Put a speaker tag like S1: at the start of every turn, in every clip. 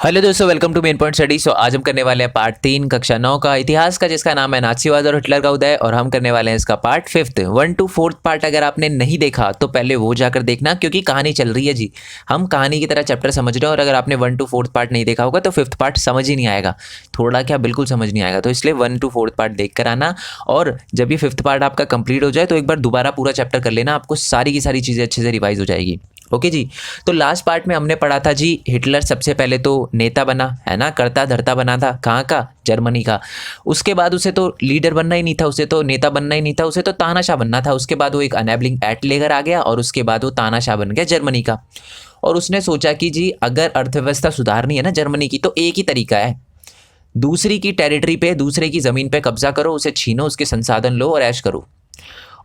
S1: Hello दोस्तों, welcome to main point study. आज हम करने वाले हैं पार्ट 3 कक्षा 9 का इतिहास का, जिसका नाम है नाज़ीवाद और हिटलर का उदय। और हम करने वाले हैं इसका पार्ट 5 1 to 4 पार्ट। अगर आपने नहीं देखा तो पहले वो जाकर देखना, क्योंकि कहानी चल रही है जी। हम कहानी की तरह चैप्टर समझ रहे हैं, और अगर आपने 1 to 4 पार्ट नहीं देखा होगा तो 5th पार्ट समझ ही नहीं आएगा, थोड़ा क्या बिल्कुल समझ नहीं आएगा। तो इसलिए 1 to 4 पार्ट देख कर आना, और जब ये 5th पार्ट आपका कंप्लीट हो जाए तो एक बार दोबारा पूरा चैप्टर कर लेना, आपको सारी की सारी चीज़ें अच्छे से रिवाइज हो जाएगी। ओके जी। तो लास्ट पार्ट में हमने पढ़ा था जी, हिटलर सबसे पहले तो नेता बना, है ना, करता धरता बना था। कहाँ का? जर्मनी का। उसके बाद उसे तो लीडर बनना ही नहीं था, उसे तो नेता बनना ही नहीं था, उसे तो तानाशाह बनना था। उसके बाद वो एक अनेबलिंग एक्ट लेकर आ गया, और उसके बाद वो तानाशाह बन गया जर्मनी का। और उसने सोचा कि जी अगर अर्थव्यवस्था सुधारनी है ना जर्मनी की, तो एक ही तरीका है, दूसरी की टेरिटरी पे, दूसरे की ज़मीन पे कब्जा करो, उसे छीनो, उसके संसाधन लो और ऐश करो।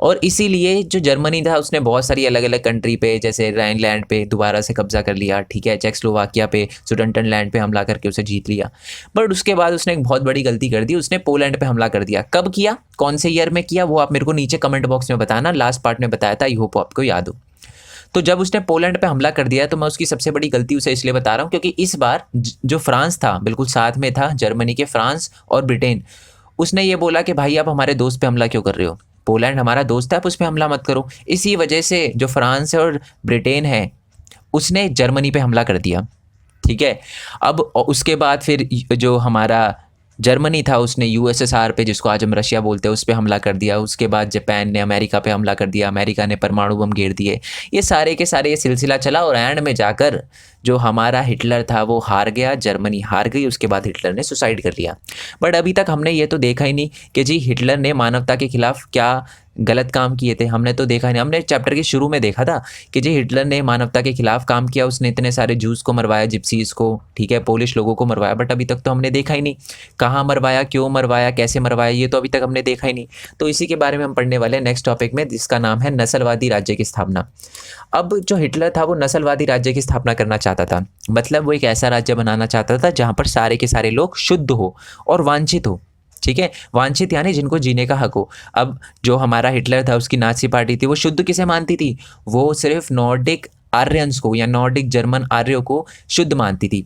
S1: और इसीलिए जो जर्मनी था उसने बहुत सारी अलग अलग कंट्री पे, जैसे राइनलैंड पे दोबारा से कब्जा कर लिया, ठीक है, चेकोस्लोवाकिया पे, सुडेटनलैंड पे हमला करके उसे जीत लिया। बट उसके बाद उसने एक बहुत बड़ी गलती कर दी, उसने पोलैंड पे हमला कर दिया। कब किया, कौन से ईयर में किया, वो आप मेरे को नीचे कमेंट बॉक्स में बताना। लास्ट पार्ट में बताया था, आई होप आपको याद हो। तो जब उसने पोलैंड पे हमला कर दिया, तो मैं उसकी सबसे बड़ी गलती उसे इसलिए बता रहा हूँ क्योंकि इस बार जो फ्रांस था, बिल्कुल साथ में था जर्मनी के, फ्रांस और ब्रिटेन, उसने ये बोला कि भाई आप हमारे दोस्त पे हमला क्यों कर रहे हो, पोलैंड हमारा दोस्त है, आप उस पर हमला मत करो। इसी वजह से जो फ्रांस और ब्रिटेन है, उसने जर्मनी पे हमला कर दिया, ठीक है। अब उसके बाद फिर जो हमारा जर्मनी था, उसने यूएसएसआर पे, जिसको आज हम रशिया बोलते हैं, उस पर हमला कर दिया। उसके बाद जापान ने अमेरिका पे हमला कर दिया, अमेरिका ने परमाणु बम घेर दिए। ये सारे के सारे ये सिलसिला चला, और एंड में जाकर जो हमारा हिटलर था वो हार गया, जर्मनी हार गई। उसके बाद हिटलर ने सुसाइड कर लिया। बट अभी तक हमने ये तो देखा ही नहीं कि जी हिटलर ने मानवता के खिलाफ क्या गलत काम किए थे। हमने तो देखा नहीं, हमने चैप्टर के शुरू में देखा था कि जी हिटलर ने मानवता के खिलाफ काम किया, उसने इतने सारे जूस को मरवाया, जिप्सीज को, ठीक है, पोलिश लोगों को मरवाया। बट अभी तक तो हमने देखा ही नहीं कहाँ मरवाया, क्यों मरवाया, कैसे मरवाया, ये तो अभी तक हमने देखा ही नहीं। तो इसी के बारे में हम पढ़ने वाले हैं नेक्स्ट टॉपिक में, जिसका नाम है नस्लवादी राज्य की स्थापना। अब जो हिटलर था वो नस्लवादी राज्य की स्थापना करना चाहता था, मतलब वो एक ऐसा राज्य बनाना चाहता था जहाँ पर सारे के सारे लोग शुद्ध हो और वांछित हो, ठीक है, वांछित यानी जिनको जीने का हक हो। अब जो हमारा हिटलर था, उसकी नाज़ी पार्टी थी, वो शुद्ध किसे मानती थी? वो सिर्फ नॉर्डिक आर्यंस को या नॉर्डिक जर्मन आर्यों को शुद्ध मानती थी।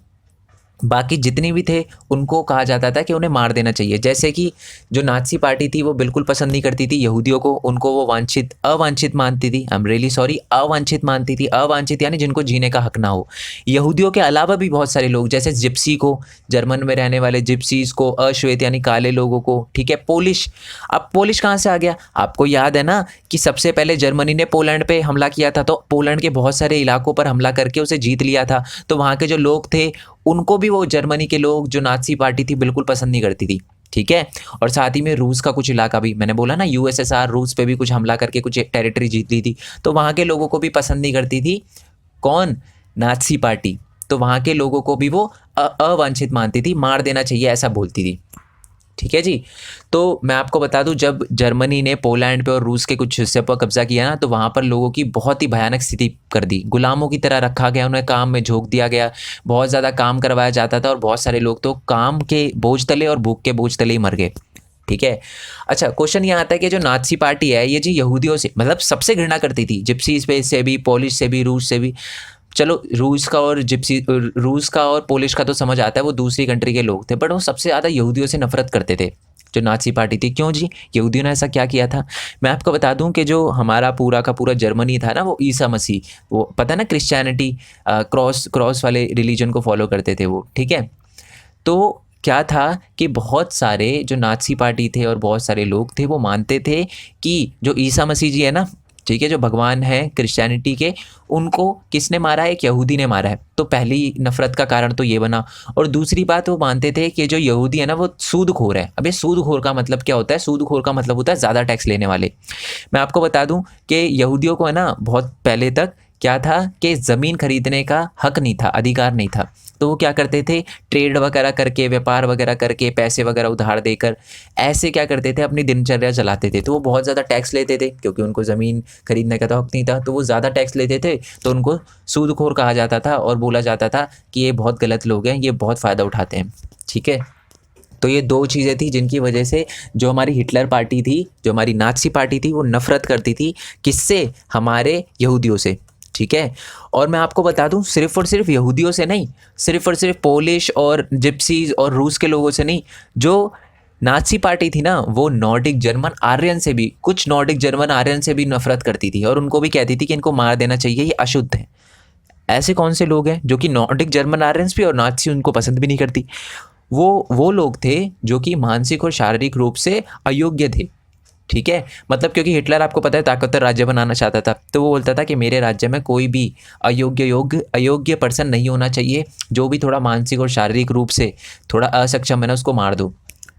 S1: बाकी जितने भी थे उनको कहा जाता था कि उन्हें मार देना चाहिए। जैसे कि जो नाज़ी पार्टी थी वो बिल्कुल पसंद नहीं करती थी यहूदियों को, उनको वो वांछित, अवांछित मानती थी। आई एम रियली सॉरी, अवांछित मानती थी। अवांछित यानी जिनको जीने का हक ना हो। यहूदियों के अलावा भी बहुत सारे लोग, जैसे जिप्सी को, जर्मन में रहने वाले जिप्सीज को, अश्वेत यानी काले लोगों को, ठीक है, पोलिश। अब पोलिश कहाँ से आ गया? आपको याद है ना कि सबसे पहले जर्मनी ने पोलैंड पे हमला किया था, तो पोलैंड के बहुत सारे इलाकों पर हमला करके उसे जीत लिया था। तो वहाँ के जो लोग थे उनको भी वो जर्मनी के लोग, जो नाज़ी पार्टी थी, बिल्कुल पसंद नहीं करती थी, ठीक है। और साथ ही में रूस का कुछ इलाका भी, मैंने बोला ना यूएसएसआर, रूस पे भी कुछ हमला करके कुछ टेरिटरी जीत ली थी, तो वहाँ के लोगों को भी पसंद नहीं करती थी। कौन? Nazi party. तो वहाँ के लोगों को भी वो अवांछित मानती थी, मार देना चाहिए ऐसा बोलती थी, ठीक है जी। तो मैं आपको बता दूं, जब जर्मनी ने पोलैंड पे और रूस के कुछ हिस्से पर कब्जा किया ना, तो वहाँ पर लोगों की बहुत ही भयानक स्थिति कर दी, गुलामों की तरह रखा गया, उन्हें काम में झोंक दिया गया, बहुत ज़्यादा काम करवाया जाता था, और बहुत सारे लोग तो काम के बोझ तले और भूख के बोझ तले ही मर गए, ठीक है। अच्छा, क्वेश्चन यहाँ आता है कि जो नाज़ी पार्टी है ये जी यहूदियों से, मतलब सबसे घृणा करती थी, जिप्सीज पे से भी, पोलिश से भी, रूस से भी। चलो रूस का और रूस का और पोलिश का तो समझ आता है, वो दूसरी कंट्री के लोग थे, बट वो सबसे ज़्यादा यहूदियों से नफरत करते थे, जो नाज़ी पार्टी थी। क्यों जी? यहूदियों ने ऐसा क्या किया था? मैं आपको बता दूं कि जो हमारा पूरा का पूरा जर्मनी था ना, वो ईसा मसीह, वो पता है ना, क्रिश्चियनिटी, क्रॉस वाले रिलीजन को फॉलो करते थे वो, ठीक है। तो क्या था कि बहुत सारे जो नाज़ी पार्टी थे और बहुत सारे लोग थे, वो मानते थे कि जो ईसा मसीह जी है ना, ठीक है, जो भगवान है क्रिश्चियनिटी के, उनको किसने मारा है? एक यहूदी ने मारा है। तो पहली नफरत का कारण तो ये बना। और दूसरी बात, वो मानते थे कि जो यहूदी है ना वो सूदखोर है। अब ये सूदखोर का मतलब क्या होता है? सूदखोर का मतलब होता है ज़्यादा टैक्स लेने वाले। मैं आपको बता दूं कि यहूदियों को है ना, बहुत पहले तक क्या था कि ज़मीन खरीदने का हक नहीं था, अधिकार नहीं था। तो वो क्या करते थे? ट्रेड वगैरह करके, व्यापार वगैरह करके, पैसे वगैरह उधार देकर, ऐसे क्या करते थे, अपनी दिनचर्या चलाते थे। तो वो बहुत ज़्यादा टैक्स लेते थे, क्योंकि उनको ज़मीन खरीदने का तो हक नहीं था, तो वो ज़्यादा टैक्स लेते थे। तो उनको सूदखोर कहा जाता था और बोला जाता था कि ये बहुत गलत लोग हैं, ये बहुत फ़ायदा उठाते हैं, ठीक है। तो ये दो चीज़ें थी जिनकी वजह से जो हमारी हिटलर पार्टी थी, जो हमारी नाज़ी पार्टी थी, वो नफ़रत करती थी। किससे? हमारे यहूदियों से। ठीक है। और मैं आपको बता दूं, सिर्फ और सिर्फ यहूदियों से नहीं, सिर्फ और सिर्फ पोलिश और जिप्सीज और रूस के लोगों से नहीं, जो नाज़ी पार्टी थी ना, वो नॉर्डिक जर्मन आर्यन से भी, कुछ नॉर्डिक जर्मन आर्यन से भी नफरत करती थी और उनको भी कहती थी कि इनको मार देना चाहिए, ये अशुद्ध हैं। ऐसे कौन से लोग हैं जो कि नॉर्डिक जर्मन आर्यंस भी और नाज़ी उनको पसंद भी नहीं करती? वो लोग थे जो कि मानसिक और शारीरिक रूप से अयोग्य थे, ठीक है। मतलब क्योंकि हिटलर आपको पता है ताकतवर राज्य बनाना चाहता था, तो वो बोलता था कि मेरे राज्य में कोई भी अयोग्य पर्सन नहीं होना चाहिए, जो भी थोड़ा मानसिक और शारीरिक रूप से थोड़ा असक्षम है ना, उसको मार दो,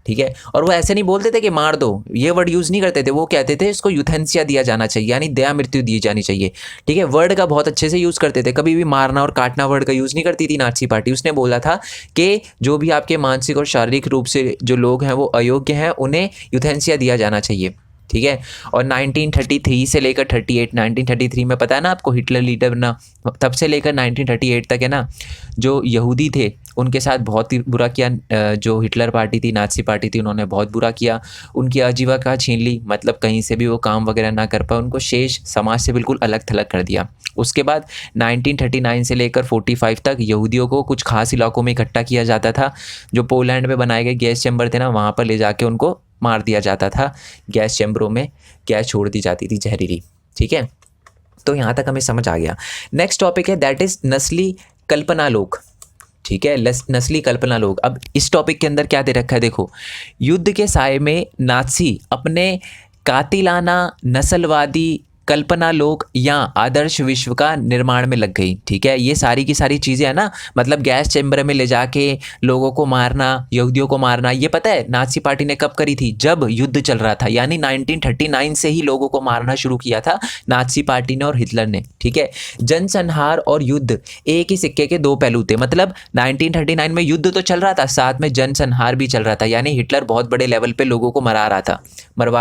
S1: ठीक है। और वो ऐसे नहीं बोलते थे कि मार दो, ये वर्ड यूज़ नहीं करते थे, वो कहते थे इसको यूथेंसिया दिया जाना चाहिए, यानी दया मृत्यु दी जानी चाहिए, ठीक है। वर्ड का बहुत अच्छे से यूज़ करते थे, कभी भी मारना और काटना वर्ड का यूज़ नहीं करती थी नाज़ी पार्टी। उसने बोला था कि जो भी आपके मानसिक और शारीरिक रूप से जो लोग हैं वो अयोग्य हैं, उन्हें यूथेंसिया दिया जाना चाहिए, ठीक है। और 1933 से लेकर 38, 1933 में पता है ना आपको हिटलर लीडर बना, तब से लेकर 1938 तक है ना, जो यहूदी थे उनके साथ बहुत ही बुरा किया। जो हिटलर पार्टी थी, नाज़ी पार्टी थी, उन्होंने बहुत बुरा किया, उनकी आजीविका छीन ली, मतलब कहीं से भी वो काम वगैरह ना कर पाए, उनको शेष समाज से बिल्कुल अलग थलग कर दिया। उसके बाद 1939 से लेकर 45 तक यहूदियों को कुछ खास इलाकों में इकट्ठा किया जाता था, जो पोलैंड में बनाए गए गैस चैम्बर थे ना, वहाँ पर ले जाके उनको मार दिया जाता था, गैस चैम्बरों में गैस छोड़ दी जाती थी जहरीली, ठीक है। तो यहाँ तक हमें समझ आ गया। नेक्स्ट टॉपिक है दैट इज़ नस्ली कल्पना लोग, ठीक है, नस्ली कल्पना लोग। अब इस टॉपिक के अंदर क्या दे रखा है देखो, युद्ध के साए में नाज़ी अपने कातिलाना नस्लवादी कल्पना लोग या आदर्श विश्व का निर्माण में लग गई, ठीक है। ये सारी की सारी चीज़ें है ना, मतलब गैस चैम्बर में ले जाके लोगों को मारना, यहूदियों को मारना, ये पता है नाज़ी पार्टी ने कब करी थी? जब युद्ध चल रहा था, यानी 1939 से ही लोगों को मारना शुरू किया था नाज़ी पार्टी ने और हिटलर ने, ठीक है। जनसंहार और युद्ध एक ही सिक्के के दो पहलू थे, मतलब 1939 में युद्ध तो चल रहा था, साथ में जनसंहार भी चल रहा था, यानी हिटलर बहुत बड़े लेवल पे लोगों को मरवा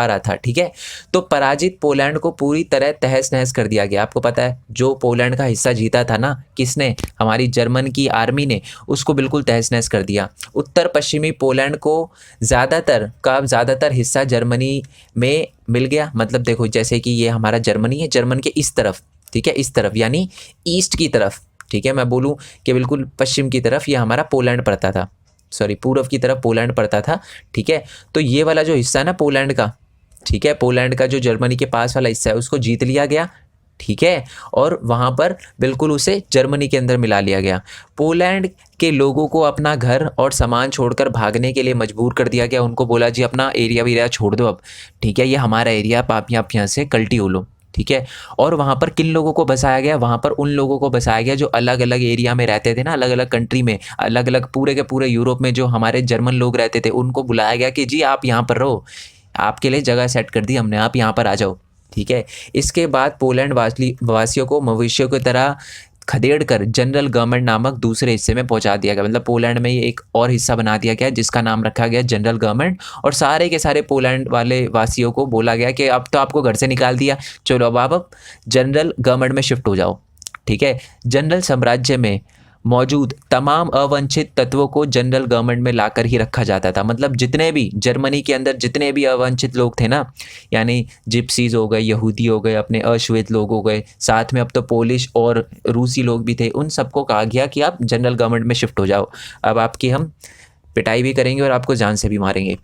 S1: रहा था, ठीक है। तो पराजित पोलैंड को पूरी तरह तहस नहस कर दिया गया। आपको पता है जो पोलैंड का हिस्सा जीता था ना, किसने? हमारी जर्मन की आर्मी ने, उसको बिल्कुल तहस नहस कर दिया। उत्तर पश्चिमी पोलैंड को ज़्यादातर हिस्सा जर्मनी में मिल गया। मतलब देखो जैसे कि ये हमारा जर्मनी है, जर्मन के इस तरफ, ठीक है, इस तरफ यानी ईस्ट की तरफ, ठीक है। मैं बोलूँ कि बिल्कुल पश्चिम की तरफ ये हमारा पोलैंड पड़ता था, सॉरी पूर्व की तरफ पोलैंड पड़ता था, ठीक है। तो ये वाला जो हिस्सा है ना पोलैंड का, ठीक है, पोलैंड का जो जर्मनी के पास वाला हिस्सा है उसको जीत लिया गया, ठीक है। और वहाँ पर बिल्कुल उसे जर्मनी के अंदर मिला लिया गया। पोलैंड के लोगों को अपना घर और सामान छोड़कर भागने के लिए मजबूर कर दिया गया। उनको बोला जी अपना एरिया छोड़ दो अब, ठीक है, ये हमारा एरिया, आप यहाँ से कल्टी हो लो, ठीक है। और वहाँ पर किन लोगों को बसाया गया? वहाँ पर उन लोगों को बसाया गया जो अलग अलग एरिया में रहते थे ना, अलग अलग कंट्री में, अलग अलग पूरे के पूरे यूरोप में जो हमारे जर्मन लोग रहते थे, उनको बुलाया गया कि जी आप यहाँ पर रहो, आपके लिए जगह सेट कर दी हमने, आप यहाँ पर आ जाओ, ठीक है। इसके बाद पोलैंड वासियों को मवेशियों की तरह खदेड़ कर जनरल गवर्नमेंट नामक दूसरे हिस्से में पहुंचा दिया गया। मतलब पोलैंड में ये एक और हिस्सा बना दिया गया जिसका नाम रखा गया जनरल गवर्नमेंट, और सारे के सारे पोलैंड वाले वासियों को बोला गया कि अब तो आपको घर से निकाल दिया, चलो अब आप जनरल गवर्नमेंट में शिफ्ट हो जाओ, ठीक है। जनरल साम्राज्य में मौजूद तमाम अवांछित तत्वों को जनरल गवर्नमेंट में लाकर ही रखा जाता था। मतलब जितने भी जर्मनी के अंदर जितने भी अवांछित लोग थे ना, यानी जिप्सीज हो गए, यहूदी हो गए, अपने अश्वेत लोग हो गए, साथ में अब तो पोलिश और रूसी लोग भी थे, उन सबको कहा गया कि आप जनरल गवर्नमेंट में शिफ्ट हो जाओ, अब आपकी हम पिटाई भी करेंगे और आपको जान से भी मारेंगे।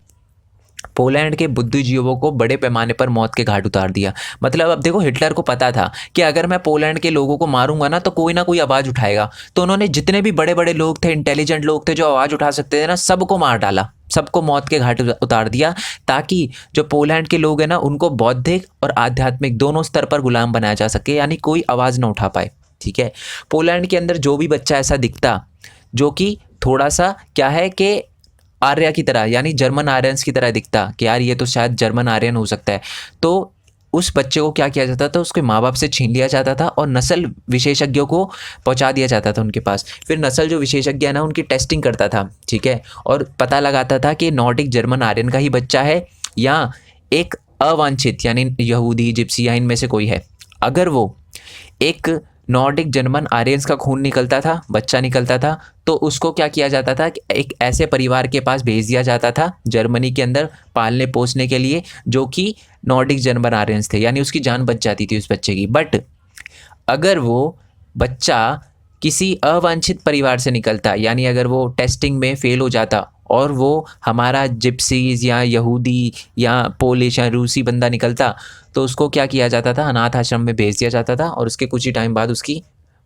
S1: पोलैंड के बुद्धिजीवियों को बड़े पैमाने पर मौत के घाट उतार दिया। मतलब अब देखो हिटलर को पता था कि अगर मैं पोलैंड के लोगों को मारूंगा ना तो कोई ना कोई आवाज़ उठाएगा, तो उन्होंने जितने भी बड़े बड़े लोग थे, इंटेलिजेंट लोग थे जो आवाज़ उठा सकते थे ना, सबको मार डाला, सबको मौत के घाट उतार दिया, ताकि जो पोलैंड के लोग हैं ना उनको बौद्धिक और आध्यात्मिक दोनों स्तर पर गुलाम बनाया जा सके, यानी कोई आवाज़ ना उठा पाए, ठीक है। पोलैंड के अंदर जो भी बच्चा ऐसा दिखता जो कि थोड़ा सा क्या है कि आर्या की तरह, यानी जर्मन आर्यंस की तरह दिखता कि यार ये तो शायद जर्मन आर्यन हो सकता है, तो उस बच्चे को क्या किया जाता था? उसके माँ बाप से छीन लिया जाता था और नस्ल विशेषज्ञों को पहुंचा दिया जाता था उनके पास। फिर नस्ल जो विशेषज्ञ है ना उनकी टेस्टिंग करता था, ठीक है, और पता लगाता था कि नॉर्डिक जर्मन आर्यन का ही बच्चा है या एक अवांछित यानी यहूदी, जिप्सी या इनमें से कोई है। अगर वो एक नॉर्डिक जर्मन आर्यंस का खून निकलता था, बच्चा निकलता था, तो उसको क्या किया जाता था? एक ऐसे परिवार के पास भेज दिया जाता था जर्मनी के अंदर पालने पोसने के लिए, जो कि नॉर्डिक जर्मन आर्यंस थे, यानी उसकी जान बच जाती थी उस बच्चे की। बट अगर वो बच्चा किसी अवांछित परिवार से निकलता, यानी अगर वो टेस्टिंग में फ़ेल हो जाता और वो हमारा जिप्सीज़ या यहूदी या पोलिश या रूसी बंदा निकलता, तो उसको क्या किया जाता था, अनाथ आश्रम में भेज दिया जाता था और उसके कुछ ही टाइम बाद उसकी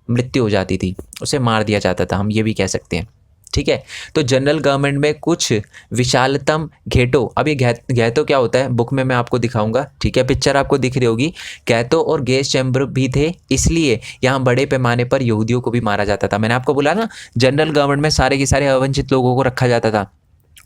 S1: मृत्यु हो जाती थी, उसे मार दिया जाता था, हम ये भी कह सकते हैं। ठीक है, तो जनरल गवर्नमेंट में कुछ विशालतम घेटो, अब ये घेतो क्या होता है बुक में मैं आपको दिखाऊंगा। ठीक है, पिक्चर आपको दिख रही होगी। घेतो और गैस चैम्बर भी थे, इसलिए यहाँ बड़े पैमाने पर यहूदियों को भी मारा जाता था। मैंने आपको बोला ना, जनरल गवर्नमेंट में सारे के सारे अवंचित लोगों को रखा जाता था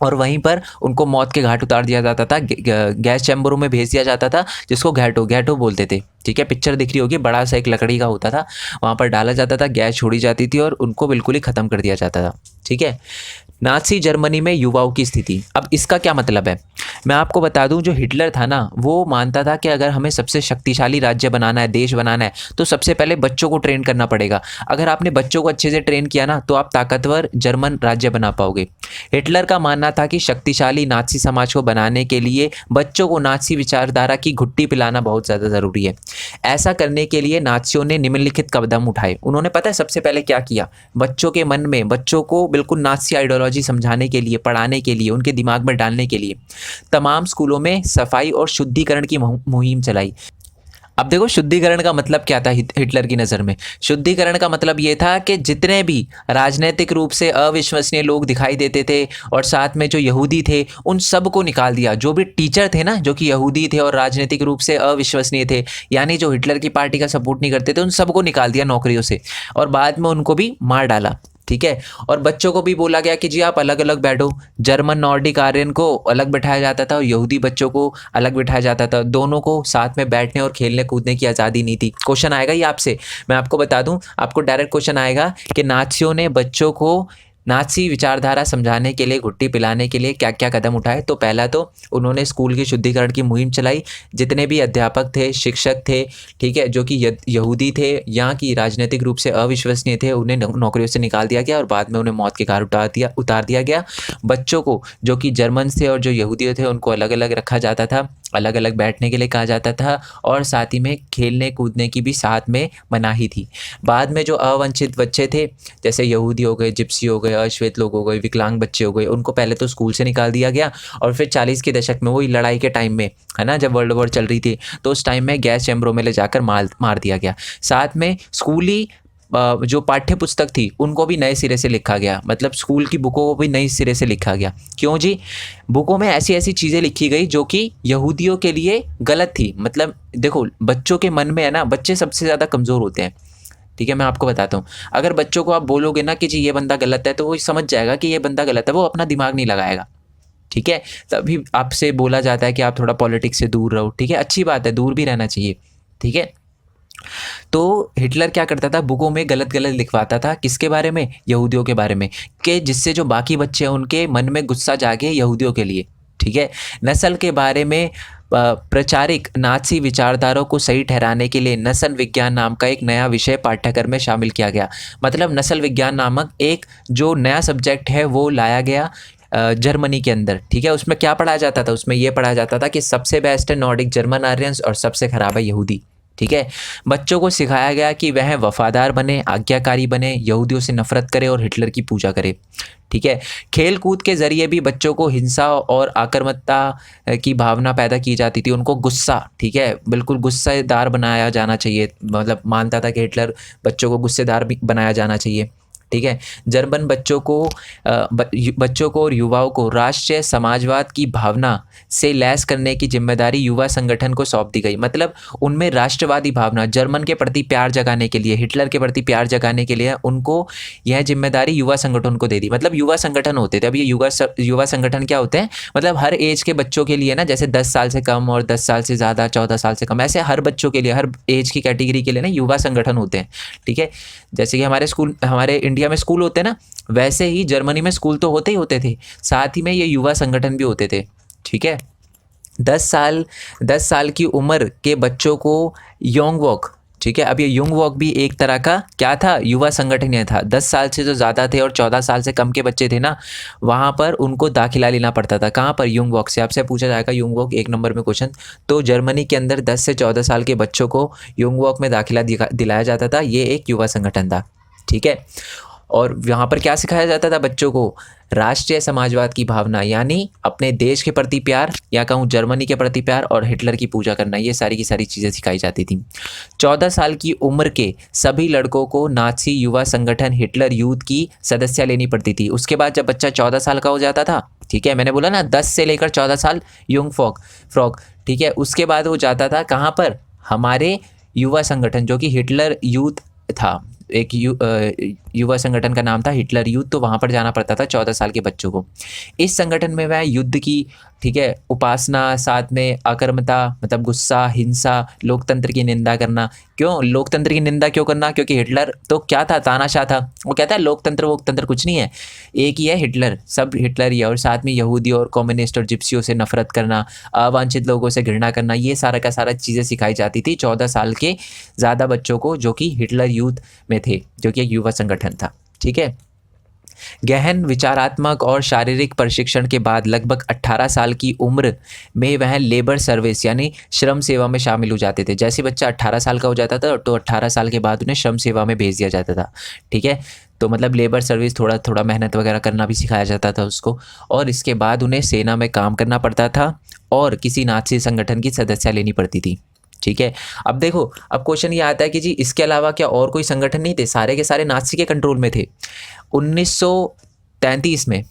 S1: और वहीं पर उनको मौत के घाट उतार दिया जाता था, गैस चैम्बरों में भेज दिया जाता था, जिसको घेटो घेटो बोलते थे। ठीक है, पिक्चर दिख रही होगी, बड़ा सा एक लकड़ी का होता था, वहाँ पर डाला जाता था, गैस छोड़ी जाती थी और उनको बिल्कुल ही ख़त्म कर दिया जाता था। ठीक है, नाज़ी जर्मनी में युवाओं की स्थिति, अब इसका क्या मतलब है, मैं आपको बता दूं, जो हिटलर था ना, वो मानता था कि अगर हमें सबसे शक्तिशाली राज्य बनाना है, देश बनाना है, तो सबसे पहले बच्चों को ट्रेन करना पड़ेगा। अगर आपने बच्चों को अच्छे से ट्रेन किया ना, तो आप ताकतवर जर्मन राज्य बना पाओगे। हिटलर का मानना था कि शक्तिशाली नाज़ी समाज को बनाने के लिए बच्चों को नाज़ी विचारधारा की घुट्टी पिलाना बहुत ज़्यादा ज़रूरी है। ऐसा करने के लिए नाज़ियों ने निम्नलिखित कदम उठाए। उन्होंने पता है सबसे पहले क्या किया, बच्चों के मन में, बच्चों को बिल्कुल नाज़ी आइडियोलॉजी समझाने के लिए, पढ़ाने के लिए, उनके दिमाग में डालने के लिए तमाम स्कूलों में सफाई और शुद्धिकरण की मुहिम चलाई। अब देखो, शुद्धिकरण का मतलब क्या था हिटलर की नज़र में? शुद्धिकरण का मतलब ये था कि जितने भी राजनीतिक रूप से अविश्वसनीय लोग दिखाई देते थे और साथ में जो यहूदी थे, उन सब को निकाल दिया। जो भी टीचर थे ना, जो कि यहूदी थे और राजनीतिक रूप से अविश्वसनीय थे, यानी जो हिटलर की पार्टी का सपोर्ट नहीं करते थे, उन सबको निकाल दिया नौकरियों से और बाद में उनको भी मार डाला। ठीक है, और बच्चों को भी बोला गया कि जी आप अलग अलग बैठो। जर्मन नॉर्डिक आर्यन को अलग बैठाया जाता था और यहूदी बच्चों को अलग बैठाया जाता था। दोनों को साथ में बैठने और खेलने कूदने की आज़ादी नहीं थी। क्वेश्चन आएगा ये आपसे, मैं आपको बता दूं, आपको डायरेक्ट क्वेश्चन आएगा कि नाज़ियों ने बच्चों को नाज़ी विचारधारा समझाने के लिए, घुट्टी पिलाने के लिए क्या क्या कदम उठाए? तो पहला तो उन्होंने स्कूल की शुद्धिकरण की मुहिम चलाई। जितने भी अध्यापक थे, शिक्षक थे, ठीक है, जो कि यहूदी थे, यहाँ की राजनीतिक रूप से अविश्वसनीय थे, उन्हें नौकरियों से निकाल दिया गया और बाद में उन्हें मौत के घाट उतार दिया गया। बच्चों को, जो कि जर्मन थे और जो यहूदी थे, उनको अलग अलग रखा जाता था, अलग अलग बैठने के लिए कहा जाता था और साथ ही में खेलने कूदने की भी साथ में मनाही थी। बाद में जो अवंचित बच्चे थे, जैसे यहूदी हो गए, जिप्सी हो गए, अश्वेत लोग हो गए, विकलांग बच्चे हो गए, उनको पहले तो स्कूल से निकाल दिया गया और फिर 40 के दशक में, वही लड़ाई के टाइम में, है ना, जब वर्ल्ड वॉर चल रही थी, तो उस टाइम में गैस चैम्बरों में ले जाकर मार दिया गया। साथ में स्कूली जो पाठ्य पुस्तक थी, उनको भी नए सिरे से लिखा गया, मतलब स्कूल की बुकों को भी नए सिरे से लिखा गया। क्यों जी? बुकों में ऐसी ऐसी चीज़ें लिखी गई जो कि यहूदियों के लिए गलत थी। मतलब देखो, बच्चों के मन में है ना, बच्चे सबसे ज़्यादा कमज़ोर होते हैं। ठीक है, मैं आपको बताता हूँ, अगर बच्चों को आप बोलोगे ना कि जी ये बंदा गलत है, तो वो समझ जाएगा कि ये बंदा गलत है, वो अपना दिमाग नहीं लगाएगा। ठीक है, तभी आपसे बोला जाता है कि आप थोड़ा पॉलिटिक्स से दूर रहो। ठीक है, अच्छी बात है, दूर भी रहना चाहिए। ठीक है, तो हिटलर क्या करता था, बुकों में गलत गलत लिखवाता था, किसके बारे में? यहूदियों के बारे में, कि जिससे जो बाकी बच्चे हैं उनके मन में गुस्सा जागे यहूदियों के लिए। ठीक है, नस्ल के बारे में प्रचारिक नाज़ी विचारधाराओं को सही ठहराने के लिए नस्ल विज्ञान नाम का एक नया विषय पाठ्यक्रम में शामिल किया गया। मतलब नस्ल विज्ञान नामक एक जो नया सब्जेक्ट है वो लाया गया जर्मनी के अंदर। ठीक है, उसमें क्या पढ़ाया जाता था? उसमें ये पढ़ाया जाता था कि सबसे बेस्ट है नॉर्डिक जर्मन आर्यंस और सबसे खराब है यहूदी। ठीक है, बच्चों को सिखाया गया कि वह वफादार बने, आज्ञाकारी बने, यहूदियों से नफरत करे और हिटलर की पूजा करे। ठीक है, खेल कूद के ज़रिए भी बच्चों को हिंसा और आक्रामकता की भावना पैदा की जाती थी, उनको गुस्सा, ठीक है, बिल्कुल गुस्सेदार बनाया जाना चाहिए। मतलब मानता था कि हिटलर बच्चों को गुस्सेदार भी बनाया जाना चाहिए। ठीक है, जर्मन बच्चों को और युवाओं को राष्ट्रीय समाजवाद की भावना से लैस करने की जिम्मेदारी युवा संगठन को सौंप दी गई। मतलब उनमें राष्ट्रवादी भावना, जर्मन के प्रति प्यार जगाने के लिए, हिटलर के प्रति प्यार जगाने के लिए उनको यह जिम्मेदारी युवा संगठन को दे दी। मतलब युवा संगठन होते थे। अब ये युवा संगठन क्या होते हैं? मतलब हर एज के बच्चों के लिए ना, जैसे 10 साल से कम और 10 साल से ज़्यादा, 14 साल से कम, ऐसे हर बच्चों के लिए, हर एज की कैटेगरी के लिए ना युवा संगठन होते हैं। ठीक है, जैसे कि हमारे इंडिया में स्कूल होते हैं ना, वैसे ही जर्मनी में स्कूल तो होते ही होते थे, साथ ही में ये युवा संगठन भी होते थे। ठीक है, 10 साल की उम्र के बच्चों को योंग वॉक, ठीक है। अब ये युंग वॉक भी एक तरह का क्या था, युवा संगठन ही था। 10 साल से जो ज़्यादा थे और 14 साल से कम के बच्चे थे ना, वहाँ पर उनको दाखिला लेना पड़ता था। कहाँ पर, युंग वॉक से। आपसे पूछा जाएगा युंग वॉक 1 नंबर में क्वेश्चन। तो जर्मनी के अंदर 10 से 14 साल के बच्चों को युंग वॉक में दाखिला दिलाया जाता था। ये एक युवा संगठन था, ठीक है। और यहाँ पर क्या सिखाया जाता था बच्चों को, राष्ट्रीय समाजवाद की भावना, यानी अपने देश के प्रति प्यार, या कहूँ जर्मनी के प्रति प्यार, और हिटलर की पूजा करना। ये सारी की सारी चीज़ें सिखाई जाती थी। 14 साल की उम्र के सभी लड़कों को नाची युवा संगठन हिटलर यूथ की सदस्य लेनी पड़ती थी। उसके बाद जब बच्चा 14 साल का हो जाता था, ठीक है, मैंने बोला ना 10 से लेकर 14 साल युंग फ्रॉक, ठीक है, उसके बाद वो जाता था कहाँ पर, हमारे युवा संगठन जो कि हिटलर यूथ था। एक युवा संगठन का नाम था हिटलर यूथ। तो वहाँ पर जाना पड़ता था 14 साल के बच्चों को। इस संगठन में वह युद्ध की, ठीक है, उपासना, साथ में अकर्मता मतलब गुस्सा, हिंसा, लोकतंत्र की निंदा करना। क्यों लोकतंत्र की निंदा क्यों करना, क्योंकि हिटलर तो क्या था, तानाशाह था। वो कहता है लोकतंत्र वोकतंत्र कुछ नहीं है, एक ही है हिटलर, सब हिटलर ही है। और साथ में यहूदी और कम्युनिस्ट और जिप्सियों से नफरत करना, अवांछित लोगों से घृणा करना, ये सारा का सारा चीज़ें सिखाई जाती थी 14 साल के ज़्यादा बच्चों को, जो कि हिटलर यूथ में थे, जो कि एक युवा संगठन था, ठीक है। गहन विचारात्मक और शारीरिक प्रशिक्षण के बाद लगभग 18 साल की उम्र में वह लेबर सर्विस यानी श्रम सेवा में शामिल हो जाते थे। जैसे बच्चा 18 साल का हो जाता था तो 18 साल के बाद उन्हें श्रम सेवा में भेज दिया जाता था, ठीक है। तो मतलब लेबर सर्विस, थोड़ा थोड़ा मेहनत वगैरह करना भी सिखाया जाता था उसको, और इसके बाद उन्हें सेना में काम करना पड़ता था और किसी नाज़ी संगठन की सदस्यता लेनी पड़ती थी, ठीक है। अब देखो, अब क्वेश्चन ये आता है कि जी इसके अलावा क्या और कोई संगठन नहीं थे, सारे के सारे नाज़ी के कंट्रोल में थे। 1933 में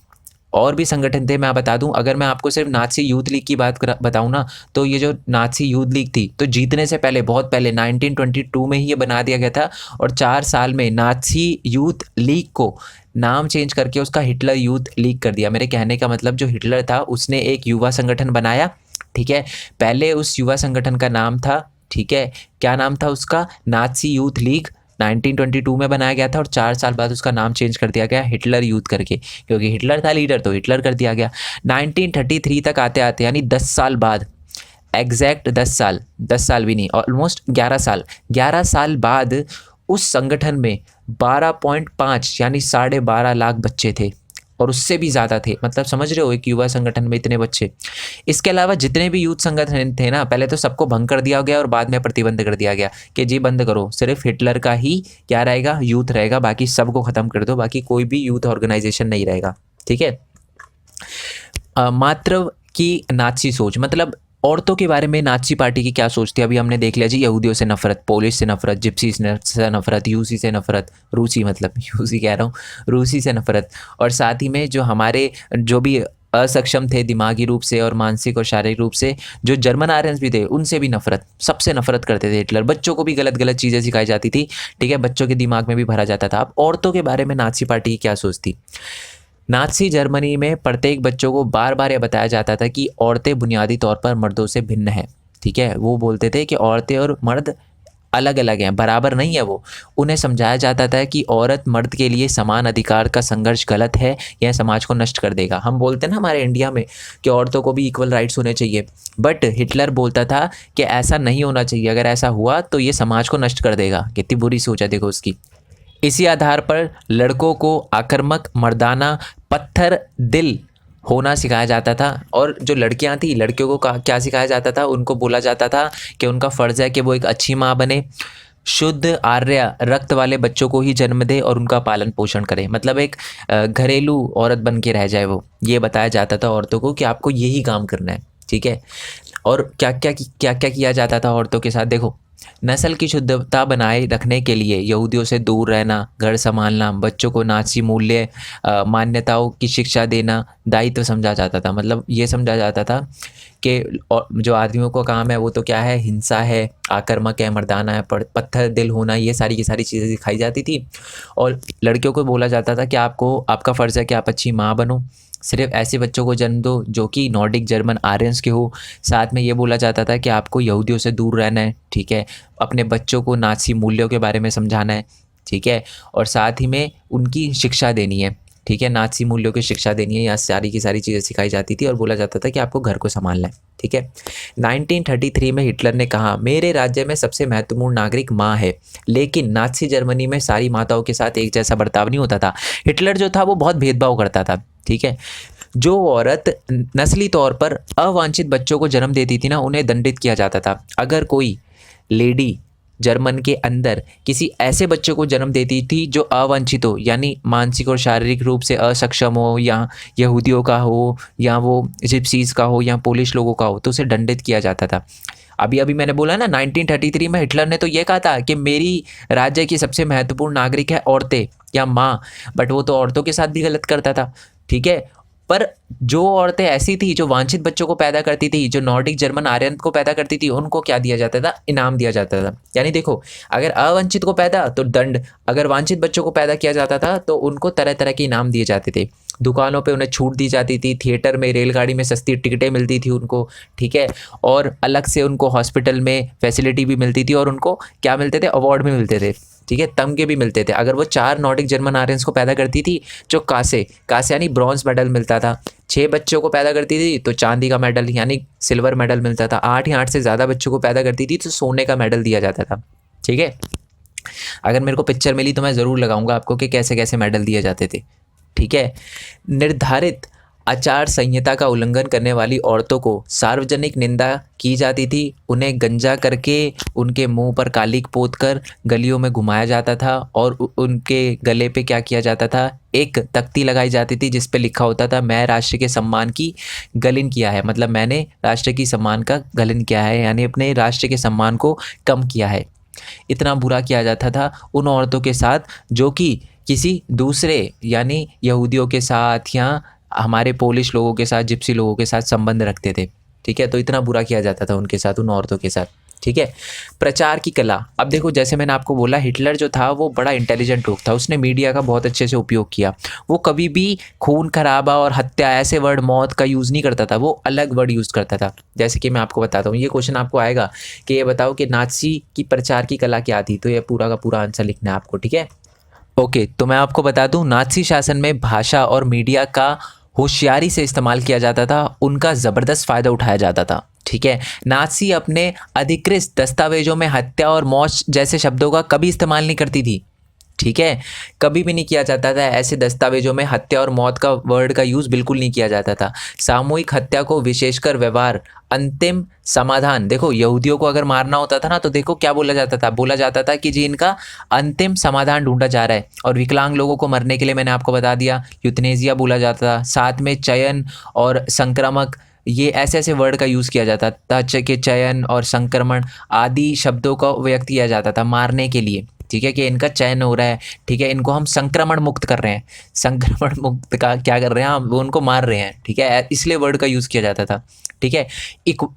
S1: और भी संगठन थे, मैं बता दूं। अगर मैं आपको सिर्फ नाज़ी यूथ लीग की बात बताऊं ना, तो ये जो नाज़ी यूथ लीग थी, तो जीतने से पहले, बहुत पहले 1922 में ही ये बना दिया गया था, और 4 साल में नाज़ी यूथ लीग को नाम चेंज करके उसका हिटलर यूथ लीग कर दिया। मेरे कहने का मतलब, जो हिटलर था उसने एक युवा संगठन बनाया, ठीक है। पहले उस युवा संगठन का नाम था, ठीक है, क्या नाम था उसका, नाज़ी यूथ लीग। 1922 में बनाया गया था और 4 साल बाद उसका नाम चेंज कर दिया गया हिटलर यूथ करके, क्योंकि हिटलर था लीडर तो हिटलर कर दिया गया। 1933 तक आते आते, यानी 10 साल बाद, एग्जैक्ट 10 साल भी नहीं, ऑलमोस्ट 11 साल बाद उस संगठन में 12.5 यानी 12.5 लाख बच्चे थे, और उससे भी ज़्यादा थे। मतलब समझ रहे हो, एक युवा संगठन में इतने बच्चे। इसके अलावा जितने भी यूथ संगठन थे ना, पहले तो सबको भंग कर दिया गया और बाद में प्रतिबंध कर दिया गया कि जी बंद करो, सिर्फ हिटलर का ही क्या रहेगा, यूथ रहेगा, बाकी सबको ख़त्म कर दो, बाकी कोई भी यूथ ऑर्गेनाइजेशन नहीं रहेगा, ठीक है। मात्र की नाज़ी सोच, मतलब औरतों के बारे में नाज़ी पार्टी की क्या सोच थी, अभी हमने देख लिया जी। यहूदियों से नफरत, पोलिश से नफरत, जिप्सी से नफरत, यूसी से नफरत, रूसी मतलब यूसी कह रहा हूँ, रूसी से नफरत, और साथ ही में जो हमारे जो भी असक्षम थे दिमागी रूप से और मानसिक और शारीरिक रूप से, जो जर्मन आर्यंस भी थे, उनसे भी नफरत, सबसे नफरत करते थे हिटलर। बच्चों को भी गलत गलत चीज़ें सिखाई जाती थी, ठीक है, बच्चों के दिमाग में भी भरा जाता था। अब औरतों के बारे में नाज़ी पार्टी की क्या सोच थी। नाज़ी जर्मनी में प्रत्येक बच्चों को बार बार यह बताया जाता था कि औरतें बुनियादी तौर पर मर्दों से भिन्न हैं, ठीक है। वो बोलते थे कि औरतें और मर्द अलग अलग हैं, बराबर नहीं है वो। उन्हें समझाया जाता था कि औरत मर्द के लिए समान अधिकार का संघर्ष गलत है, यह समाज को नष्ट कर देगा। हम बोलते हैं ना हमारे इंडिया में कि औरतों को भी इक्वल राइट्स होने चाहिए, बट हिटलर बोलता था कि ऐसा नहीं होना चाहिए, अगर ऐसा हुआ तो ये समाज को नष्ट कर देगा। कितनी बुरी सोच है देखो उसकी। इसी आधार पर लड़कों को आक्रामक, मर्दाना, पत्थर दिल होना सिखाया जाता था, और जो लड़कियां थी, लड़कियों को क्या सिखाया जाता था, उनको बोला जाता था कि उनका फ़र्ज़ है कि वो एक अच्छी माँ बने, शुद्ध आर्य रक्त वाले बच्चों को ही जन्म दे और उनका पालन पोषण करे। मतलब एक घरेलू औरत बन के रह जाए वो, ये बताया जाता था औरतों को कि आपको यही काम करना है, ठीक है। और क्या क्या किया जाता था औरतों के साथ, देखो, नस्ल की शुद्धता बनाए रखने के लिए यहूदियों से दूर रहना, घर संभालना, बच्चों को नाज़ी मूल्य मान्यताओं की शिक्षा देना दायित्व समझा जाता था। मतलब ये समझा जाता था कि जो आदमियों को काम है वो तो क्या है, हिंसा है, आक्रामक है, मर्दाना है, पत्थर दिल होना, ये सारी की सारी चीज़ें सिखाई जाती थी। और लड़कियों को बोला जाता था कि आपका फ़र्ज़ है कि आप अच्छी माँ बनो, सिर्फ ऐसे बच्चों को जन्म दो जो कि नॉर्डिक जर्मन आर्यंस के हो। साथ में ये बोला जाता था कि आपको यहूदियों से दूर रहना है, ठीक है, अपने बच्चों को नाज़ी मूल्यों के बारे में समझाना है, ठीक है, और साथ ही में उनकी शिक्षा देनी है, ठीक है, नाज़ी मूल्यों की शिक्षा देनी है, यहाँ सारी की सारी चीज़ें सिखाई जाती थी और बोला जाता था कि आपको घर को संभालना है। ठीक है, 1933 में हिटलर ने कहा मेरे राज्य में सबसे महत्वपूर्ण नागरिक माँ है, लेकिन नाज़ी जर्मनी में सारी माताओं के साथ एक जैसा बर्ताव नहीं होता था। हिटलर जो था वो बहुत भेदभाव करता था। ठीक है, जो औरत नस्ली तौर पर अवांछित बच्चों को जन्म देती थी ना, उन्हें दंडित किया जाता था। अगर कोई लेडी जर्मन के अंदर किसी ऐसे बच्चे को जन्म देती थी जो अवांछित हो, यानी मानसिक और शारीरिक रूप से असक्षम हो, या यहूदियों का हो, या वो जिप्सीज़ का हो, या पोलिश लोगों का हो, तो उसे दंडित किया जाता था। अभी अभी मैंने बोला ना 1933 में हिटलर ने तो ये कहा था कि मेरी राज्य की सबसे महत्वपूर्ण नागरिक है औरतें या माँ, बट वो तो औरतों के साथ भी गलत करता था। ठीक है, पर जो औरतें ऐसी थी जो वांछित बच्चों को पैदा करती थी, जो नॉर्डिक जर्मन आर्यन को पैदा करती थी, उनको क्या दिया जाता था? इनाम दिया जाता था। यानी देखो, अगर अवांछित को पैदा तो दंड, अगर वांछित बच्चों को पैदा किया जाता था तो उनको तरह तरह के इनाम दिए जाते थे। दुकानों पे उन्हें छूट दी जाती थी, थिएटर में, रेलगाड़ी में सस्ती टिकटें मिलती थी उनको। ठीक है, और अलग से उनको हॉस्पिटल में फैसिलिटी भी मिलती थी, और उनको क्या मिलते थे? अवार्ड भी मिलते थे। ठीक है, तमगे भी मिलते थे। अगर वो 4 नॉर्डिक जर्मन आर्यंस को पैदा करती थी, जो कासे यानी ब्रॉन्ज मेडल मिलता था। 6 बच्चों को पैदा करती थी तो चांदी का मेडल यानी सिल्वर मेडल मिलता था। 8 या 8 से ज़्यादा बच्चों को पैदा करती थी तो सोने का मेडल दिया जाता था। ठीक है, अगर मेरे को पिक्चर मिली तो मैं ज़रूर लगाऊंगा आपको कि कैसे कैसे मेडल दिए जाते थे। ठीक है, निर्धारित आचार संहिता का उल्लंघन करने वाली औरतों को सार्वजनिक निंदा की जाती थी। उन्हें गंजा करके, उनके मुंह पर कालिक पोत कर गलियों में घुमाया जाता था, और उनके गले पे क्या किया जाता था? एक तख्ती लगाई जाती थी जिस पे लिखा होता था मैं राष्ट्र के सम्मान की गलन किया है, मतलब मैंने राष्ट्र की सम्मान का गलन किया है, यानी अपने राष्ट्र के सम्मान को कम किया है। इतना बुरा किया जाता था उन औरतों के साथ जो कि किसी दूसरे यानी यहूदियों के साथ या हमारे पोलिश लोगों के साथ, जिप्सी लोगों के साथ संबंध रखते थे। ठीक है, तो इतना बुरा किया जाता था उनके साथ, उन औरतों के साथ। ठीक है, प्रचार की कला। अब देखो, जैसे मैंने आपको बोला, हिटलर जो था वो बड़ा इंटेलिजेंट लोग था। उसने मीडिया का बहुत अच्छे से उपयोग किया। वो कभी भी खून खराबा और हत्या ऐसे वर्ड, मौत का यूज़ नहीं करता था, वो अलग वर्ड यूज़ करता था। जैसे कि मैं आपको बताता हूँ, ये क्वेश्चन आपको आएगा कि ये बताओ कि नाज़ी की प्रचार की कला क्या थी, तो ये पूरा का पूरा आंसर लिखना है आपको। ठीक है, ओके, तो मैं आपको बता दूं, नाज़ी शासन में भाषा और मीडिया का होशियारी से इस्तेमाल किया जाता था, उनका ज़बरदस्त फ़ायदा उठाया जाता था। ठीक है, नाज़ी अपने अधिकृत दस्तावेजों में हत्या और मौत जैसे शब्दों का कभी इस्तेमाल नहीं करती थी। ठीक है, कभी भी नहीं किया जाता था। ऐसे दस्तावेजों में हत्या और मौत का वर्ड का यूज़ बिल्कुल नहीं किया जाता था। सामूहिक हत्या को विशेषकर व्यवहार, अंतिम समाधान, देखो यहूदियों को अगर मारना होता था ना, तो देखो क्या बोला जाता था? बोला जाता था कि जी इनका अंतिम समाधान ढूंढा जा रहा है। और विकलांग लोगों को मरने के लिए मैंने आपको बता दिया, यूथनेसिया बोला जाता था। साथ में चयन और संक्रामक, ये ऐसे ऐसे वर्ड का यूज़ किया जाता था कि चयन और संक्रमण आदि शब्दों का व्यक्त किया जाता था मारने के लिए। ठीक है, कि इनका चयन हो रहा है, ठीक है, इनको हम संक्रमण मुक्त कर रहे हैं। संक्रमण मुक्त का क्या कर रहे हैं? हम वो उनको मार रहे हैं। ठीक है, इसलिए वर्ड का यूज़ किया जाता था। ठीक है,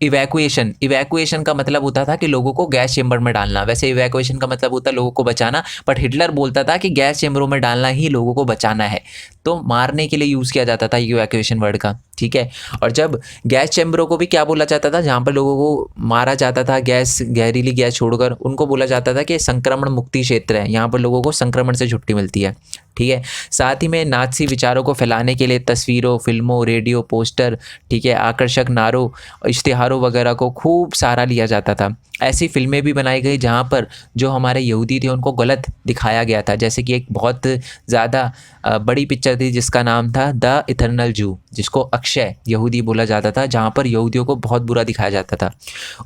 S1: इवैक्यूएशन, इवैक्यूएशन का मतलब होता था कि लोगों को गैस चेम्बर में डालना। वैसे इवैक्यूएशन का मतलब होता है लोगों को बचाना, बट हिटलर बोलता था कि गैस चेम्बरों में डालना ही लोगों को बचाना है, तो मारने के लिए यूज़ किया जाता था इवैक्यूएशन वर्ड का। ठीक है, और जब गैस चेम्बरों को भी क्या बोला जाता था? जहाँ पर लोगों को मारा जाता था गैस, जहरीली गैस छोड़कर, उनको बोला जाता था कि संक्रमण मुक्ति क्षेत्र है, यहाँ पर लोगों को संक्रमण से छुट्टी मिलती है। ठीक है, साथ ही में नाज़ी विचारों को फैलाने के लिए तस्वीरों, फिल्मों, रेडियो, पोस्टर, ठीक है, आकर्षक नारों, इश्तिहारों वगैरह को खूब सहारा लिया जाता था। ऐसी फिल्में भी बनाई गई जहाँ पर जो हमारे यहूदी थे उनको गलत दिखाया गया था। जैसे कि एक बहुत ज़्यादा बड़ी पिक्चर थी जिसका नाम था द इटर्नल जू, जिसको अक्षय यहूदी बोला जाता था, जहाँ पर यहूदियों को बहुत बुरा दिखाया जाता था।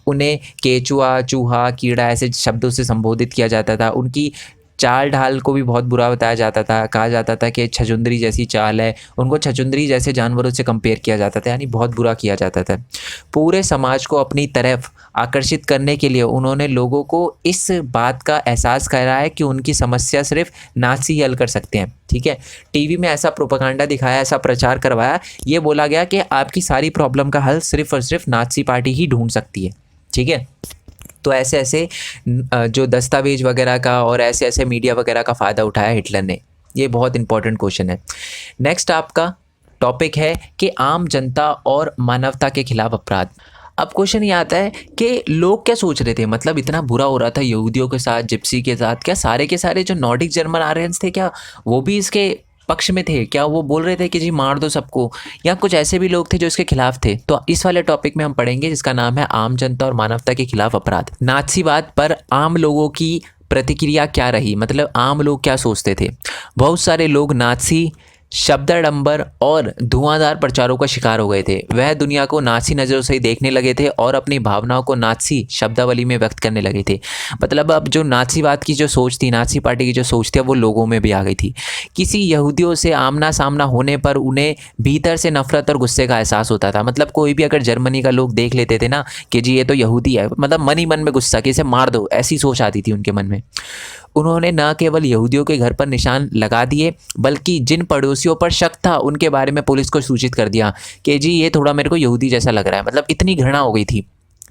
S1: उन्हें केचुआ, चूहा, कीड़ा ऐसे शब्दों से संबोधित किया जाता था। उनकी चाल ढाल को भी बहुत बुरा बताया जाता था। कहा जाता था कि छछूंदरी जैसी चाल है, उनको छछूंदरी जैसे जानवरों से कंपेयर किया जाता था, यानी बहुत बुरा किया जाता था। पूरे समाज को अपनी तरफ आकर्षित करने के लिए उन्होंने लोगों को इस बात का एहसास कराया कि उनकी समस्या सिर्फ नाज़ी ही हल कर सकते हैं। ठीक है, टीवी में ऐसा प्रोपेगेंडा दिखाया, ऐसा प्रचार करवाया, ये बोला गया कि आपकी सारी प्रॉब्लम का हल सिर्फ और सिर्फ नाज़ी पार्टी ही ढूंढ सकती है। ठीक है, तो ऐसे ऐसे जो दस्तावेज वगैरह का और ऐसे ऐसे मीडिया वगैरह का फ़ायदा उठाया हिटलर ने। ये बहुत इंपॉर्टेंट क्वेश्चन है। नेक्स्ट आपका टॉपिक है कि आम जनता और मानवता के खिलाफ अपराध। अब क्वेश्चन ये आता है कि लोग क्या सोच रहे थे? मतलब इतना बुरा हो रहा था यहूदियों के साथ, जिप्सी के साथ, क्या सारे के सारे जो नॉर्डिक जर्मन आर्यंस थे क्या वो भी इसके पक्ष में थे? क्या वो बोल रहे थे कि जी मार दो सबको, या कुछ ऐसे भी लोग थे जो इसके खिलाफ थे? तो इस वाले टॉपिक में हम पढ़ेंगे जिसका नाम है आम जनता और मानवता के खिलाफ अपराध। नाज़ीवाद पर आम लोगों की प्रतिक्रिया क्या रही, मतलब आम लोग क्या सोचते थे? बहुत सारे लोग नाज़ी शब्दाडंबर और धुआंधार प्रचारों का शिकार हो गए थे। वह दुनिया को नाज़ी नज़रों से ही देखने लगे थे और अपनी भावनाओं को नाज़ी शब्दावली में व्यक्त करने लगे थे। मतलब अब जो नाज़ीवाद की जो सोच थी, नाज़ी पार्टी की जो सोच थी, वो लोगों में भी आ गई थी। किसी यहूदियों से आमना सामना होने पर उन्हें भीतर से नफरत और गुस्से का एहसास होता था। मतलब कोई भी अगर जर्मनी का लोग देख लेते थे ना कि जी ये तो यहूदी है, मतलब मन ही मन में गुस्सा कि इसे मार दो, ऐसी सोच आती थी उनके मन में। उन्होंने न केवल यहूदियों के घर पर निशान लगा दिए, बल्कि जिन पड़ोसियों पर शक था उनके बारे में पुलिस को सूचित कर दिया कि जी ये थोड़ा मेरे को यहूदी जैसा लग रहा है। मतलब इतनी घृणा हो गई थी,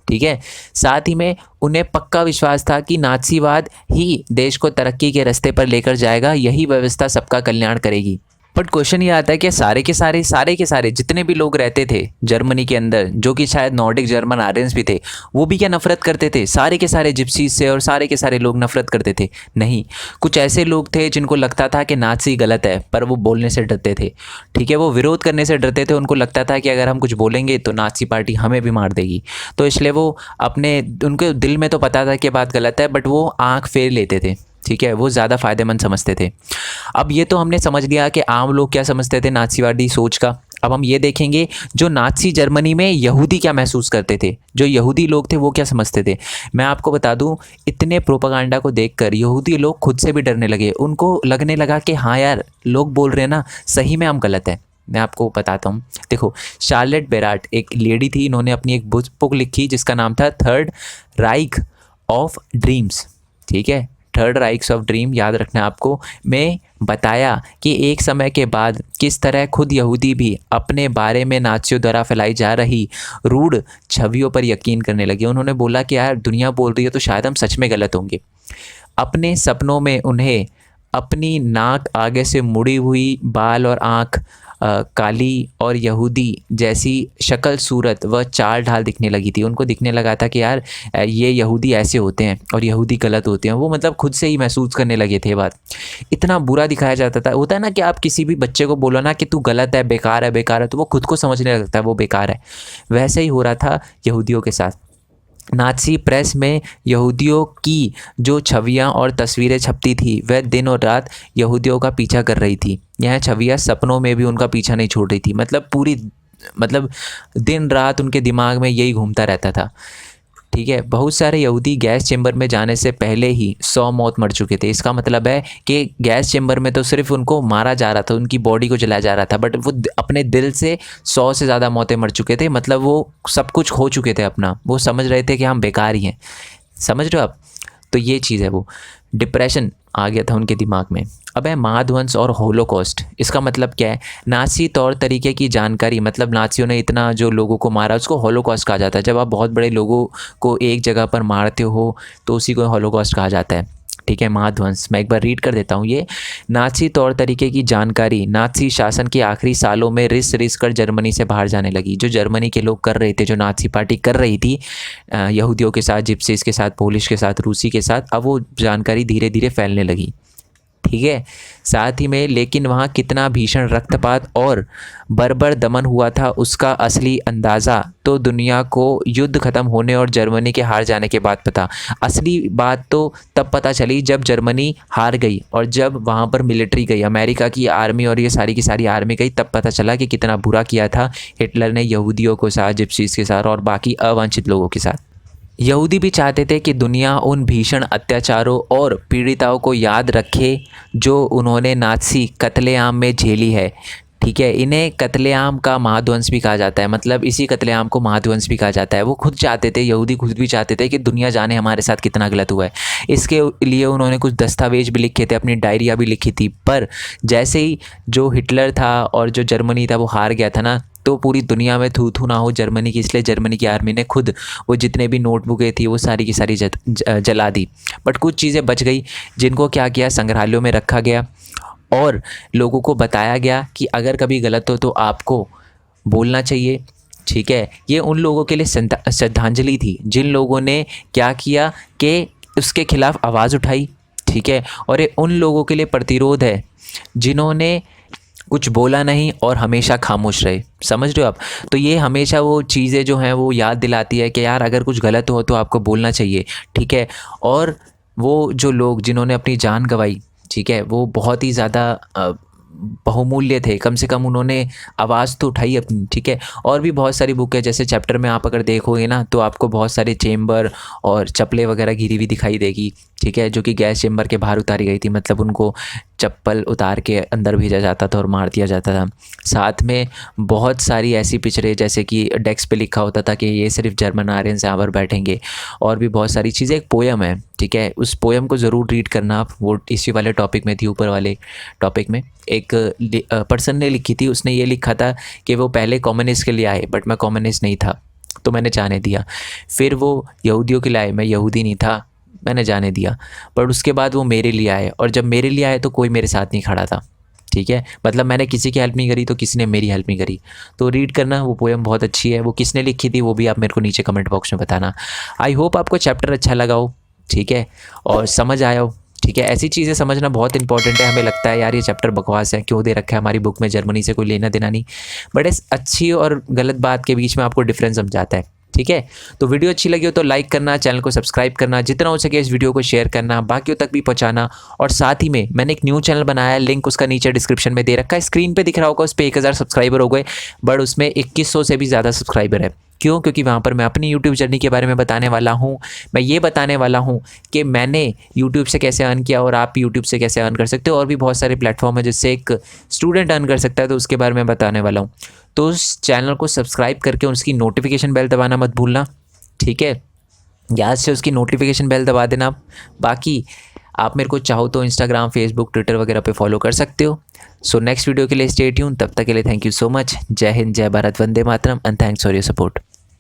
S1: ठीक है। साथ ही में उन्हें पक्का विश्वास था कि नाज़ीवाद ही देश को तरक्की के रास्ते पर लेकर जाएगा, यही व्यवस्था सबका कल्याण करेगी। बट क्वेश्चन ये आता है कि सारे के सारे जितने भी लोग रहते थे जर्मनी के अंदर, जो कि शायद नॉर्डिक जर्मन आर्यंस भी थे, वो भी क्या नफरत करते थे? सारे के सारे जिप्सीज से और सारे के सारे लोग नफरत करते थे? नहीं, कुछ ऐसे लोग थे जिनको लगता था कि नाज़ी गलत है, पर वो बोलने से डरते थे, ठीक है। वो विरोध करने से डरते थे। उनको लगता था कि अगर हम कुछ बोलेंगे तो नाज़ी पार्टी हमें भी मार देगी। तो इसलिए वो उनके दिल में तो पता था कि बात गलत है, बट वो आँख फेर लेते थे, ठीक है। वो ज़्यादा फ़ायदेमंद समझते थे। अब ये तो हमने समझ लिया कि आम लोग क्या समझते थे नाज़ीवादी सोच का। अब हम ये देखेंगे जो नाज़ी जर्मनी में यहूदी क्या महसूस करते थे, जो यहूदी लोग थे वो क्या समझते थे। मैं आपको बता दूं, इतने प्रोपागेंडा को देखकर यहूदी लोग खुद से भी डरने लगे। उनको लगने लगा कि हाँ यार, लोग बोल रहे हैं ना, सही में हम गलत है। मैं आपको बताता हूँ। देखो, शार्लेट बेराट एक लेडी थी, इन्होंने अपनी एक बुक लिखी जिसका नाम था थर्ड राइक ऑफ ड्रीम्स, ठीक है। थर्ड राइक्स ऑफ ड्रीम याद रखना है आपको। में बताया कि एक समय के बाद किस तरह खुद यहूदी भी अपने बारे में नाज़ियों द्वारा फैलाई जा रही रूढ़ छवियों पर यकीन करने लगे। उन्होंने बोला कि यार दुनिया बोल रही है तो शायद हम सच में गलत होंगे। अपने सपनों में उन्हें अपनी नाक आगे से मुड़ी हुई, बाल और आँख काली और यहूदी जैसी शक्ल सूरत व चाल ढाल दिखने लगी थी। उनको दिखने लगा था कि यार ये यहूदी ऐसे होते हैं और यहूदी गलत होते हैं। वो मतलब खुद से ही महसूस करने लगे थे। बात इतना बुरा दिखाया जाता था। होता है ना कि आप किसी भी बच्चे को बोलो ना कि तू गलत है, बेकार है, तो वो खुद को समझने लगता है वो बेकार है। वैसे ही हो रहा था यहूदियों के साथ। नाज़ी प्रेस में यहूदियों की जो छवियां और तस्वीरें छपती थी, वह दिन और रात यहूदियों का पीछा कर रही थी। यह छवियां सपनों में भी उनका पीछा नहीं छोड़ रही थी। मतलब दिन रात उनके दिमाग में यही घूमता रहता था, ठीक है। बहुत सारे यहूदी गैस चेंबर में जाने से पहले ही 100 मौत मर चुके थे। इसका मतलब है कि गैस चेंबर में तो सिर्फ उनको मारा जा रहा था, उनकी बॉडी को जलाया जा रहा था, बट वो अपने दिल से 100 से ज़्यादा मौतें मर चुके थे। मतलब वो सब कुछ खो चुके थे अपना। वो समझ रहे थे कि हम बेकार ही हैं। समझ रहे हो आप? तो ये चीज़ है। वो डिप्रेशन आ गया था उनके दिमाग में। अब है महाध्वंस और होलोकॉस्ट। इसका मतलब क्या है? नाज़ी तौर तरीके की जानकारी, मतलब नाज़ियों ने इतना जो लोगों को मारा उसको होलोकॉस्ट कहा जाता है। जब आप बहुत बड़े लोगों को एक जगह पर मारते हो तो उसी को होलोकॉस्ट कहा जाता है, ठीक है। महाध्वंस मैं एक बार रीड कर देता हूँ। ये नाज़ी तौर तरीके की जानकारी नाज़ी शासन के आखिरी सालों में रिस कर जर्मनी से बाहर जाने लगी। जो जर्मनी के लोग कर रहे थे, जो नाज़ी पार्टी कर रही थी यहूदियों के साथ, जिप्सीज के साथ, पोलिश के साथ, रूसी के साथ, अब वो जानकारी धीरे धीरे फैलने लगी, ठीक है। साथ ही में लेकिन वहाँ कितना भीषण रक्तपात और बर्बर दमन हुआ था उसका असली अंदाज़ा तो दुनिया को युद्ध ख़त्म होने और जर्मनी के हार जाने के बाद पता। असली बात तो तब पता चली जब जर्मनी हार गई और जब वहाँ पर मिलिट्री गई, अमेरिका की आर्मी और ये सारी की सारी आर्मी गई, तब पता चला कि कितना बुरा किया था हिटलर ने यहूदियों के साथ, जिप्सीज के साथ और बाकी अवांछित लोगों के साथ। यहूदी भी चाहते थे कि दुनिया उन भीषण अत्याचारों और पीड़िताओं को याद रखे जो उन्होंने नाज़ी कत्लेआम में झेली है, ठीक है। इन्हें कत्लेआम का महाध्वंस भी कहा जाता है। मतलब इसी कत्लेआम को महाध्वंस भी कहा जाता है। वो खुद चाहते थे, यहूदी खुद भी चाहते थे कि दुनिया जाने हमारे साथ कितना गलत हुआ है। इसके लिए उन्होंने कुछ दस्तावेज भी लिखे थे, अपनी डायरिया भी लिखी थी। पर जैसे ही जो हिटलर था और जो जर्मनी था वो हार गया था ना, तो पूरी दुनिया में थू थू ना हो जर्मनी की, इसलिए जर्मनी की आर्मी ने खुद वो जितने भी नोटबुकें थी वो सारी की सारी जला दी। बट कुछ चीज़ें बच गई जिनको क्या किया, संग्रहालयों में रखा गया और लोगों को बताया गया कि अगर कभी गलत हो तो आपको बोलना चाहिए, ठीक है। ये उन लोगों के लिए श्रद्धांजलि थी जिन लोगों ने क्या किया कि उसके खिलाफ आवाज़ उठाई, ठीक है। और ये उन लोगों के लिए प्रतिरोध है जिन्होंने कुछ बोला नहीं और हमेशा खामोश रहे। समझ रहे हो आप? तो ये हमेशा वो चीज़ें जो हैं वो याद दिलाती है कि यार अगर कुछ गलत हो तो आपको बोलना चाहिए, ठीक है। और वो जो लोग जिन्होंने अपनी जान गंवाई, ठीक है, वो बहुत ही ज़्यादा बहुमूल्य थे। कम से कम उन्होंने आवाज़ तो उठाई अपनी, ठीक है। और भी बहुत सारी बुक है, जैसे चैप्टर में आप अगर देखोगे ना तो आपको बहुत सारे चेम्बर और चप्पलें वगैरह गिरी हुई दिखाई देगी, ठीक है, जो कि गैस चेम्बर के बाहर उतारी गई थी। मतलब उनको चप्पल उतार के अंदर भेजा जाता था और मार दिया जाता था। साथ में बहुत सारी ऐसी पिक्चरें, जैसे कि डेस्क पे लिखा होता था कि ये सिर्फ जर्मन आर्यंस यहाँ पर बैठेंगे। और भी बहुत सारी चीज़ें। एक पोयम है, ठीक है, उस पोयम को ज़रूर रीड करना आप। वो इसी वाले टॉपिक में थी, ऊपर वाले टॉपिक में एक पर्सन ने लिखी थी। उसने ये लिखा था कि वो पहले कम्युनिस्ट के लिए आए बट मैं कम्युनिस्ट नहीं था तो मैंने जाने दिया। फिर वो यहूदियों के लिए आए, मैं यहूदी नहीं था, मैंने जाने दिया। पर उसके बाद वो मेरे लिए आए और जब मेरे लिए आए तो कोई मेरे साथ नहीं खड़ा था, ठीक है। मतलब मैंने किसी की हेल्प नहीं करी तो किसी ने मेरी हेल्प नहीं करी। तो रीड करना, वो पोएम बहुत अच्छी है। वो किसने लिखी थी वो भी आप मेरे को नीचे कमेंट बॉक्स में बताना। आई होप आपको चैप्टर अच्छा लगा हो, ठीक है, और समझ आया हो, ठीक है। ऐसी चीज़ें समझना बहुत इंपॉर्टेंट है। हमें लगता है यार ये चैप्टर बकवास है, क्यों दे रखा है हमारी बुक में, जर्मनी से कोई लेना देना नहीं, बट इस अच्छी और गलत बात के बीच में आपको डिफरेंस समझाता है, ठीक है। तो वीडियो अच्छी लगी हो तो लाइक करना, चैनल को सब्सक्राइब करना, जितना हो सके इस वीडियो को शेयर करना, बाकियों तक भी पहुंचाना। और साथ ही में मैंने एक न्यू चैनल बनाया है, लिंक उसका नीचे डिस्क्रिप्शन में दे रखा है। स्क्रीन पे दिख रहा होगा, उस पर 1000 सब्सक्राइबर हो गए, बट उसमें 2100 से भी ज़्यादा सब्सक्राइबर है। क्यों? क्योंकि वहाँ पर मैं अपनी यूट्यूब जर्नी के बारे में बताने वाला हूँ। मैं ये बताने वाला हूँ कि मैंने यूट्यूब से कैसे अर्न किया और आप यूट्यूब से कैसे अर्न कर सकते हो। और भी बहुत सारे प्लेटफॉर्म है जिससे एक स्टूडेंट अर्न कर सकता है, तो उसके बारे में बताने वाला हूँ। तो उस चैनल को सब्सक्राइब करके उसकी नोटिफिकेशन बेल दबाना मत भूलना, ठीक है। याद से उसकी नोटिफिकेशन बेल दबा देना। बाकी आप मेरे को चाहो तो इंस्टाग्राम, फेसबुक, ट्विटर वगैरह पे फॉलो कर सकते हो। सो नेक्स्ट वीडियो के लिए स्टे ट्यून। तब तक के लिए थैंक यू सो मच। जय हिंद, जय भारत, वंदे मातरम and thanks for your support.